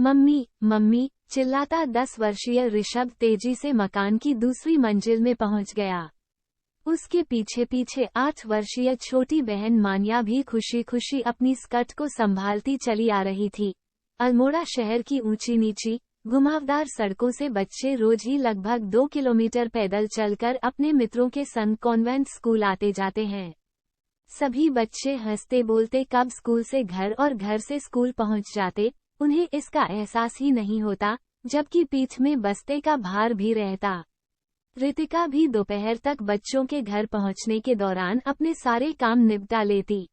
Mummy mummy चिल्लाता 10 वर्षीय ऋषभ तेजी से मकान की दूसरी मंजिल में पहुंच गया। उसके पीछे पीछे 8 वर्षीय छोटी बहन मान्या भी खुशी खुशी अपनी स्कर्ट को संभालती चली आ रही थी। अल्मोड़ा शहर की ऊंची नीची घुमावदार सड़कों से बच्चे रोज ही लगभग 2 किलोमीटर पैदल चलकर अपने मित्रों के संग कॉन्वेंट स्कूल आते जाते हैं। सभी बच्चे हंसते बोलते कब स्कूल से घर और घर से स्कूल पहुंच जाते, उन्हें इसका एहसास ही नहीं होता, जबकि पीठ में बस्ते का भार भी रहता। रितिका भी दोपहर तक बच्चों के घर पहुंचने के दौरान अपने सारे काम निपटा लेती।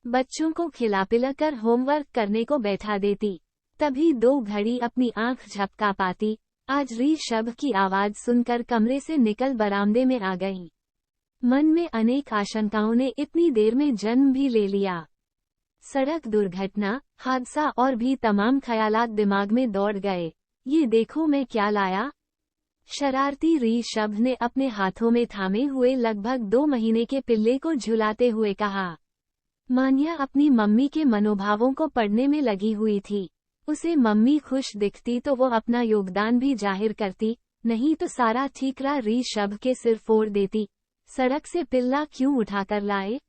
बच्चों को खिला पिलाकर होमवर्क करने को बैठा देती। तभी 2 घड़ी अपनी आंख झपका पाती। आज ऋषभ की आवाज सुनकर कमरे से निकल बरामदे में आ गई। मन में अनेक आशंकाओं ने इतनी देर में जन्म भी ले लिया। सड़क दुर्घटना, हादसा और भी तमाम ख्यालात दिमाग में दौड़ गए। ये देखो मैं क्या लाया। शरारती ऋषभ ने अपने हाथों में थामे हुए लगभग 2 महीने के पिल्ले को झुलाते हुए कहा। मान्या अपनी मम्मी के मनोभावों को पढ़ने में लगी हुई थी। उसे मम्मी खुश दिखती तो वो अपना योगदान भी जाहिर करती, नहीं तो सारा ठीकरा ऋषभ के सिर फोड़ देती। सड़क से पिल्ला क्यों उठाकर लाए?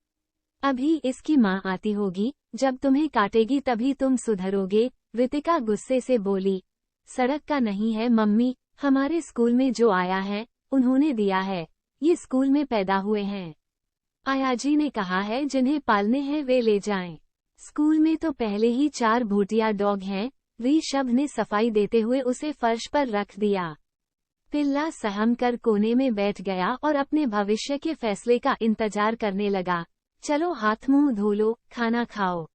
अभी इसकी माँ आती होगी, जब तुम्हें काटेगी तभी तुम सुधरोगे, रितिका गुस्से से बोली। सड़क का नहीं है मम्मी, हमारे स्कूल में जो आया है, उन्होंने दिया है। ये स्कूल में पैदा हुए हैं। आयाजी ने कहा है जिन्हें पालने हैं वे ले जाएं। स्कूल में तो पहले ही 4 भूतिया डॉग हैं। ऋषभ ने सफाई देते हुए उसे फर्श पर रख दिया। पिल्ला सहम कर कोने में बैठ गया और अपने भविष्य के फैसले का इंतजार करने लगा। चलो हाथ मुंह धो लो, खाना खाओ।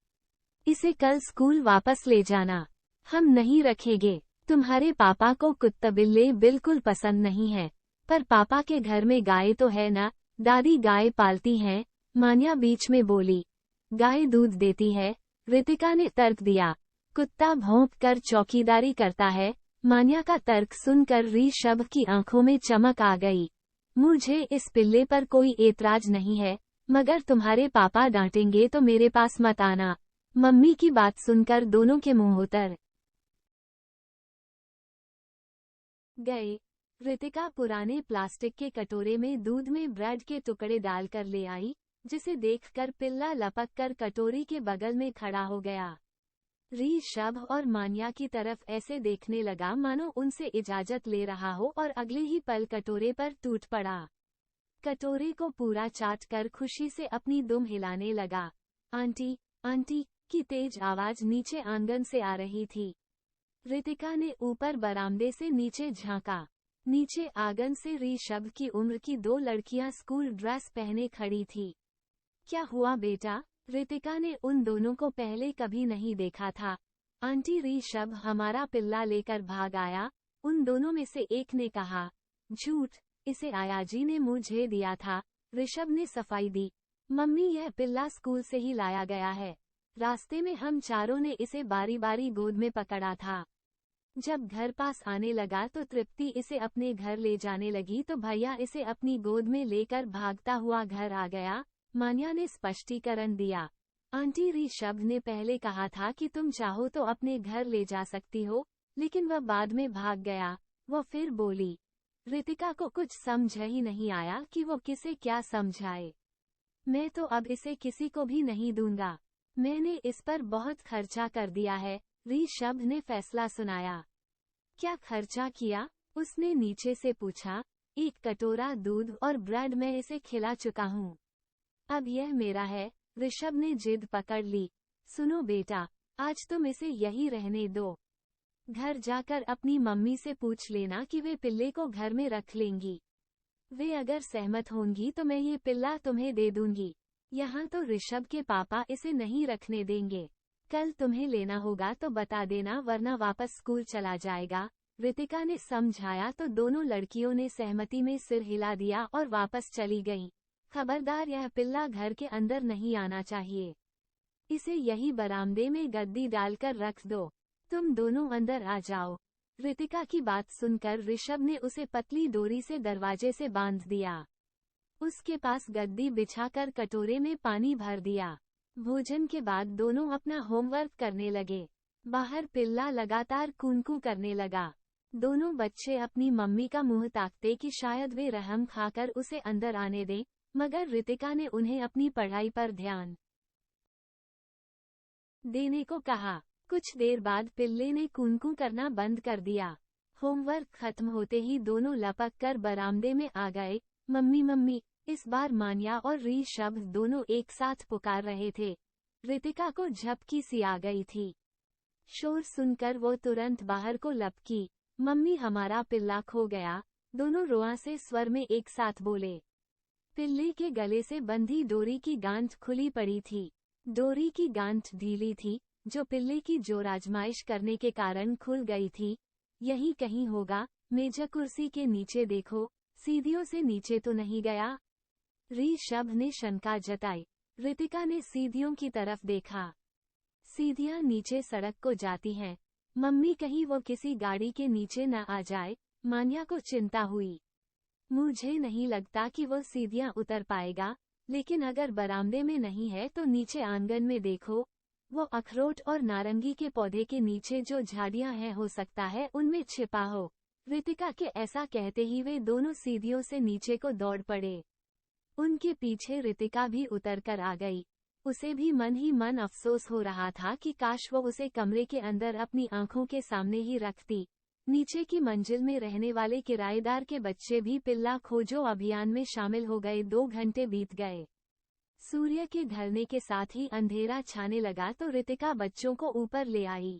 इसे कल स्कूल वापस ले जाना। हम नहीं रखेंगे। तुम्हारे पापा को कुत्ते बिल्ले बिल्कुल पसंद नहीं है, पर पापा के घर में गाय तो है ना, दादी गाय पालती हैं। मान्या बीच में बोली। गाय दूध देती है, रितिका ने तर्क दिया। कुत्ता भौंक कर चौकीदारी करता है। मान्या का तर्क सुनकर ऋषभ की आंखों में चमक आ गई। मुझे इस पिल्ले पर कोई एतराज नहीं है, मगर तुम्हारे पापा डांटेंगे तो मेरे पास मत आना। मम्मी की बात सुनकर दोनों के मुंह उतर गए। रितिका पुराने प्लास्टिक के कटोरे में दूध में ब्रेड के टुकड़े डालकर ले आई, जिसे देखकर पिल्ला लपक कर कटोरी के बगल में खड़ा हो गया। ऋषभ और मान्या की तरफ ऐसे देखने लगा मानो उनसे इजाजत ले रहा हो और अगले ही पल कटोरे पर टूट पड़ा। कटोरे को पूरा चाट कर खुशी से अपनी दुम हिलाने लगा। आंटी, आंटी की तेज आवाज नीचे आंगन से आ रही थी। रितिका ने ऊपर बरामदे से नीचे झांका। नीचे आंगन से ऋषभ की उम्र की 2 लड़कियां स्कूल ड्रेस पहने खड़ी थी। क्या हुआ बेटा? रितिका ने उन दोनों को पहले कभी नहीं देखा था। आंटी ऋषभ हमारा पिल्ला लेकर भाग आया, उन दोनों में से एक ने कहा। झूठ, इसे आयाजी ने मुझे दिया था। ऋषभ ने सफाई दी। मम्मी यह पिल्ला स्कूल से ही लाया गया है। रास्ते में हम चारों ने इसे बारी बारी गोद में पकड़ा था। जब घर पास आने लगा तो तृप्ति इसे अपने घर ले जाने लगी तो भैया इसे अपनी गोद में लेकर भागता हुआ घर आ गया। मान्या ने स्पष्टीकरण दिया। आंटी ऋषभ ने पहले कहा था कि तुम चाहो तो अपने घर ले जा सकती हो, लेकिन वह बाद में भाग गया। वो फिर बोली। रितिका को कुछ समझ ही नहीं आया कि वो किसे क्या समझाए। मैं तो अब इसे किसी को भी नहीं दूंगा। मैंने इस पर बहुत खर्चा कर दिया है, ऋषभ ने फैसला सुनाया। क्या खर्चा किया? उसने नीचे से पूछा। 1 कटोरा दूध और ब्रेड मैं इसे खिला चुका हूँ। अब यह मेरा है। ऋषभ ने जिद पकड़ ली। सुनो बेटा, आज तुम इसे यही रहने दो। घर जाकर अपनी मम्मी से पूछ लेना कि वे पिल्ले को घर में रख लेंगी। वे अगर सहमत होंगी तो मैं ये पिल्ला तुम्हें दे दूंगी। यहाँ तो ऋषभ के पापा इसे नहीं रखने देंगे। कल तुम्हें लेना होगा तो बता देना, वरना वापस स्कूल चला जाएगा। रितिका ने समझाया तो दोनों लड़कियों ने सहमति में सिर हिला दिया और वापस चली गईं। खबरदार, यह पिल्ला घर के अंदर नहीं आना चाहिए। इसे यही बरामदे में गद्दी डालकर रख दो। तुम दोनों अंदर आ जाओ। रितिका की बात सुनकर ऋषभ ने उसे पतली डोरी से दरवाजे से बांध दिया। उसके पास गद्दी बिछाकर कटोरे में पानी भर दिया। भोजन के बाद दोनों अपना होमवर्क करने लगे। बाहर पिल्ला लगातार कूनकू करने लगा। दोनों बच्चे अपनी मम्मी का मुंह ताकते कि शायद वे रहम खाकर उसे अंदर आने दें, मगर रितिका ने उन्हें अपनी पढ़ाई पर ध्यान देने को कहा। कुछ देर बाद पिल्ले ने कूनकू करना बंद कर दिया। होमवर्क खत्म होते ही दोनों लपक कर बरामदे में आ गए। मम्मी मम्मी, इस बार मान्या और री शब्द दोनों एक साथ पुकार रहे थे। रितिका को झपकी सी आ गई थी। शोर सुनकर वो तुरंत बाहर को लपकी। मम्मी, हमारा पिल्ला खो गया, दोनों रुआंसे स्वर में एक साथ बोले। पिल्ले के गले से बंधी डोरी की गांठ खुली पड़ी थी। डोरी की गांठ ढीली थी, जो पिल्ले की जोर आजमाइश करने के कारण खुल गई थी। यहीं कहीं होगा, मेजा कुर्सी के नीचे देखो, सीढ़ियों से नीचे तो नहीं गया? री शब्द ने शंका जताई। रितिका ने सीढ़ियों की तरफ देखा। सीढ़ियां नीचे सड़क को जाती हैं। मम्मी, कहीं वो किसी गाड़ी के नीचे न आ जाए। मान्या को चिंता हुई। मुझे नहीं लगता कि वो सीढ़ियां उतर पाएगा, लेकिन अगर बरामदे में नहीं है तो नीचे आंगन में देखो, वो अखरोट और नारंगी के पौधे के नीचे जो झाड़ियां हैं हो सकता है उनमें छिपा हो। रितिका के ऐसा कहते ही वे दोनों सीढ़ियों से नीचे को दौड़ पड़े। उनके पीछे रितिका भी उतर कर आ गई। उसे भी मन ही मन अफसोस हो रहा था कि काश वो उसे कमरे के अंदर अपनी आंखों के सामने ही रखती। नीचे की मंजिल में रहने वाले किराएदार के बच्चे भी पिल्ला खोजो अभियान में शामिल हो गए। 2 घंटे बीत गए। सूर्य के ढलने के साथ ही अंधेरा छाने लगा तो रितिका बच्चों को ऊपर ले आई।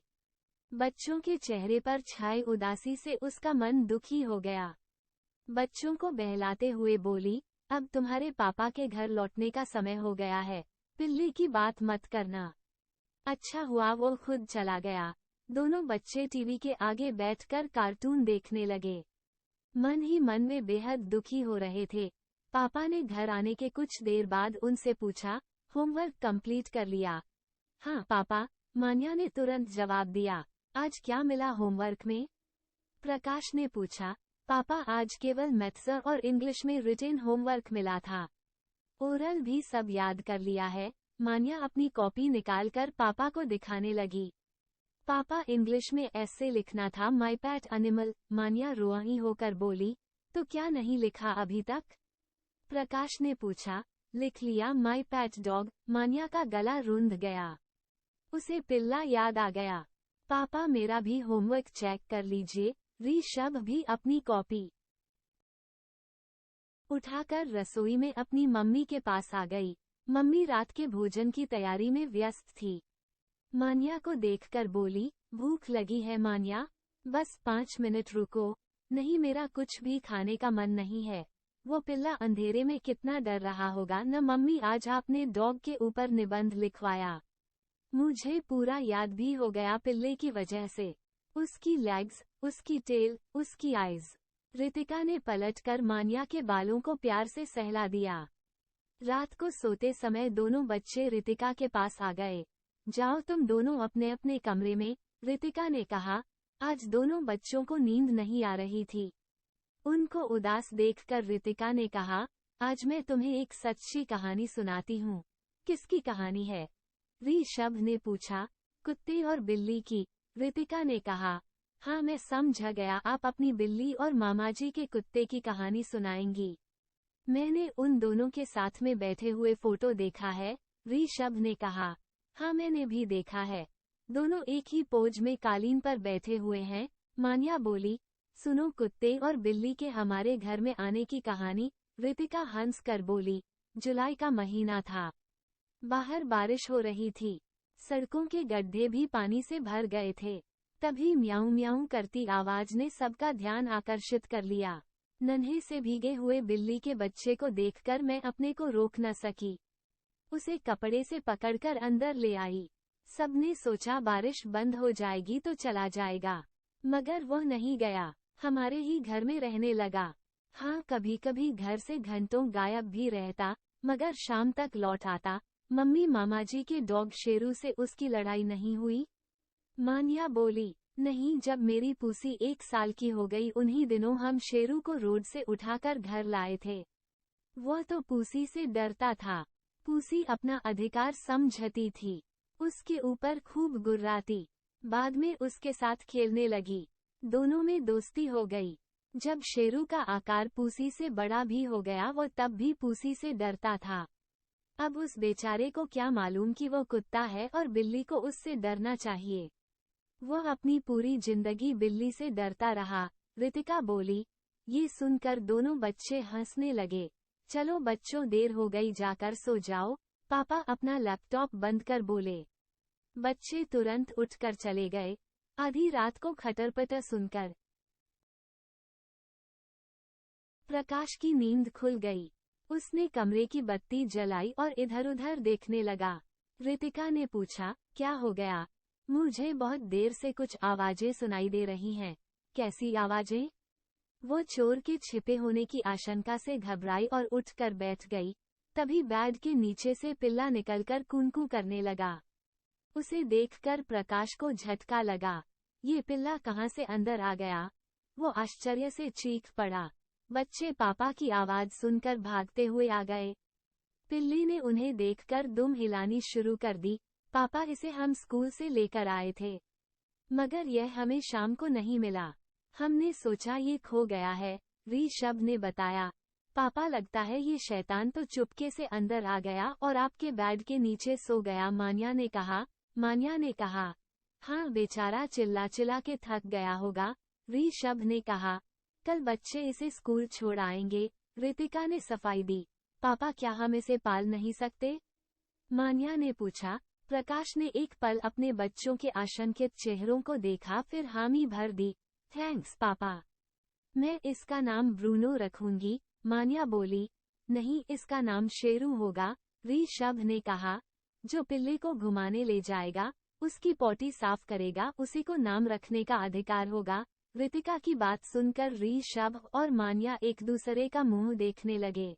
बच्चों के चेहरे पर छाए उदासी से उसका मन दुखी हो गया। बच्चों को बहलाते हुए बोली, अब तुम्हारे पापा के घर लौटने का समय हो गया है, पिल्ले की बात मत करना। अच्छा हुआ वो खुद चला गया। दोनों बच्चे टीवी के आगे बैठकर कार्टून देखने लगे। मन ही मन में बेहद दुखी हो रहे थे। पापा ने घर आने के कुछ देर बाद उनसे पूछा, होमवर्क कंप्लीट कर लिया? हाँ पापा, मान्या ने तुरंत जवाब दिया। आज क्या मिला होमवर्क में? प्रकाश ने पूछा। पापा, आज केवल मैथ्स और इंग्लिश में रिटेन होमवर्क मिला था। ओरल भी सब याद कर लिया है। मान्या अपनी कॉपी निकालकर पापा को दिखाने लगी। पापा, इंग्लिश में ऐसे लिखना था, माई पैट एनिमल। मान्या रुआई होकर बोली, तो क्या नहीं लिखा अभी तक? प्रकाश ने पूछा। लिख लिया, माई पैट डॉग। मान्या का गला रुंध गया। उसे पिल्ला याद आ गया। पापा, मेरा भी होमवर्क चेक कर लीजिए। री शब्द भी अपनी कॉपी उठाकर रसोई में अपनी मम्मी के पास आ गई। मम्मी रात के भोजन की तैयारी में व्यस्त थी। मान्या को देखकर बोली, भूख लगी है मान्या? बस 5 मिनट रुको। नहीं, मेरा कुछ भी खाने का मन नहीं है। वो पिल्ला अंधेरे में कितना डर रहा होगा न। मम्मी, आज आपने डॉग के ऊपर निबंध लिखवाया। मुझे पूरा याद भी हो गया पिल्ले की वजह से। उसकी लेग्स, उसकी टेल, उसकी आइज। रितिका ने पलटकर मान्या के बालों को प्यार से सहला दिया। रात को सोते समय दोनों बच्चे रितिका के पास आ गए। जाओ तुम दोनों अपने अपने कमरे में, रितिका ने कहा। आज दोनों बच्चों को नींद नहीं आ रही थी। उनको उदास देखकर रितिका ने कहा, आज मैं तुम्हें एक सच्ची कहानी सुनाती हूँ। किसकी कहानी है? री शब्द ने पूछा। कुत्ते और बिल्ली की, रितिका ने कहा। हाँ, मैं समझ गया, आप अपनी बिल्ली और मामाजी के कुत्ते की कहानी सुनाएंगी। मैंने उन दोनों के साथ में बैठे हुए फोटो देखा है, री शब्द ने कहा। हाँ, मैंने भी देखा है। दोनों एक ही पोज में कालीन पर बैठे हुए हैं। मान्या बोली, सुनो, कुत्ते और बिल्ली के हमारे घर में आने की कहानी। रितिका हंस कर बोली। जुलाई का महीना था। बाहर बारिश हो रही थी। सड़कों के गड्ढे भी पानी से भर गए थे। तभी म्याऊं म्याऊं करती आवाज ने सबका ध्यान आकर्षित कर लिया। नन्हे से भीगे हुए बिल्ली के बच्चे को देखकर मैं अपने को रोक न सकी। उसे कपड़े से पकड़कर अंदर ले आई। सबने सोचा बारिश बंद हो जाएगी तो चला जाएगा, मगर वह नहीं गया। हमारे ही घर में रहने लगा। हाँ, कभी कभी घर से घंटों गायब भी रहता, मगर शाम तक लौट आता। मम्मी, मामाजी के डॉग शेरू से उसकी लड़ाई नहीं हुई? मान्या बोली। नहीं, जब मेरी पूसी 1 साल की हो गई उन्हीं दिनों हम शेरू को रोड से उठाकर घर लाए थे। वह तो पूसी से डरता था। पूसी अपना अधिकार समझती थी। उसके ऊपर खूब गुर्राती। बाद में उसके साथ खेलने लगी। दोनों में दोस्ती हो गई। जब शेरू का आकार पूसी से बड़ा भी हो गया, वो तब भी पूसी से डरता था। अब उस बेचारे को क्या मालूम कि वो कुत्ता है और बिल्ली को उससे डरना चाहिए। वो अपनी पूरी जिंदगी बिल्ली से डरता रहा। रितिका बोली। ये सुनकर दोनों बच्चे हंसने लगे। चलो बच्चों, देर हो गई, जाकर सो जाओ, पापा अपना लैपटॉप बंद कर बोले। बच्चे तुरंत उठकर चले गए। आधी रात को खटरपटर सुनकर प्रकाश की नींद खुल गई। उसने कमरे की बत्ती जलाई और इधर उधर देखने लगा। रितिका ने पूछा, क्या हो गया? मुझे बहुत देर से कुछ आवाजें सुनाई दे रही हैं। कैसी आवाजें? वो चोर के छिपे होने की आशंका से घबराई और उठकर बैठ गई। तभी बेड के नीचे से पिल्ला निकलकर कूनकू करने लगा। उसे देखकर प्रकाश को झटका लगा। ये पिल्ला कहाँ से अंदर आ गया? वो आश्चर्य से चीख पड़ा। बच्चे पापा की आवाज सुनकर भागते हुए आ गए। पिल्ली ने उन्हें देखकर दुम हिलानी शुरू कर दी। पापा, इसे हम स्कूल से लेकर आए थे, मगर यह हमें शाम को नहीं मिला। हमने सोचा ये खो गया है, ऋषभ ने बताया। पापा, लगता है ये शैतान तो चुपके से अंदर आ गया और आपके बेड के नीचे सो गया, मान्या ने कहा। हाँ, बेचारा चिल्ला चिल्ला के थक गया होगा, ऋषभ ने कहा। कल बच्चे इसे स्कूल छोड़ आएंगे, रितिका ने सफाई दी। पापा, क्या हम इसे पाल नहीं सकते? मान्या ने पूछा। प्रकाश ने एक पल अपने बच्चों के आशंकित चेहरों को देखा, फिर हामी भर दी। थैंक्स पापा। मैं इसका नाम ब्रूनो रखूंगी, मान्या बोली। नहीं, इसका नाम शेरू होगा, ऋषभ ने कहा। जो पिल्ले को घुमाने ले जाएगा, उसकी पोटी साफ करेगा, उसी को नाम रखने का अधिकार होगा। रितिका की बात सुनकर ऋषभ और मान्या एक दूसरे का मुंह देखने लगे।